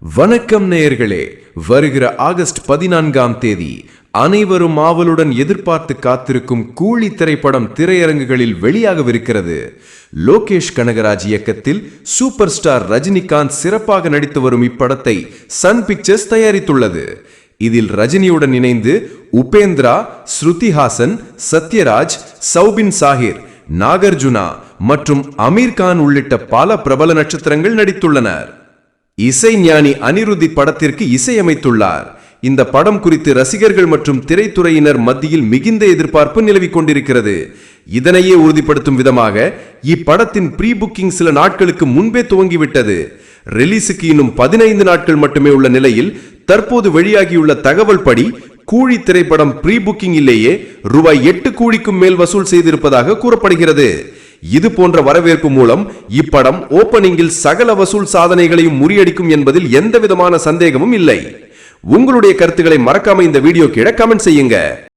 வணக்கம் நேயர்களே. வருகிற ஆகஸ்ட் 14ஆம் தேதி அனைவரும் ஆவலுடன் எதிர்பார்த்து காத்திருக்கும் கூலி திரைப்படம் திரையரங்குகளில் வெளியாகவிருக்கிறது. லோகேஷ் கனகராஜ் இயக்கத்தில் சூப்பர் ஸ்டார் ரஜினிகாந்த் சிறப்பாக நடித்து வரும் இப்படத்தை சன் பிக்சர்ஸ் தயாரித்துள்ளது. இதில் ரஜினியுடன் இணைந்து உபேந்திரா, ஸ்ருதி ஹாசன், சத்யராஜ், சௌபின் சாஹிர், நாகார்ஜுனா மற்றும் அமீர் கான் உள்ளிட்ட பல பிரபல நட்சத்திரங்கள் நடித்துள்ளனர். இசை ஞானி அனிருத்தி படத்திற்கு இசையமைத்துள்ளார். இந்த படம் குறித்து ரசிகர்கள் மற்றும் திரைத்துறையினர் மத்தியில் மிகுந்த எதிர்பார்ப்பு நிலவிக் கொண்டிருக்கிறது. இதனையே உறுதிப்படுத்தும் விதமாக இப்படத்தின் ப்ரீ புக்கிங் சில நாட்களுக்கு முன்பே துவங்கிவிட்டது. ரிலீஸுக்கு இன்னும் 15 நாட்கள் மட்டுமே உள்ள நிலையில் தற்போது வெளியாகியுள்ள தகவல் படி கூலி திரைப்படம் ப்ரீ புக்கிங்கிலேயே ரூபாய் 8 கோடிக்கும் மேல் வசூல் செய்திருப்பதாக கூறப்படுகிறது. இது போன்ற வரவேற்பு மூலம் இப்படம் ஓபனிங்கில் சகல வசூல் சாதனைகளையும் முறியடிக்கும் என்பதில் எந்தவிதமான சந்தேகமும் இல்லை. உங்களுடைய கருத்துக்களை மறக்காம இந்த வீடியோ கீழே கமெண்ட் செய்யுங்க.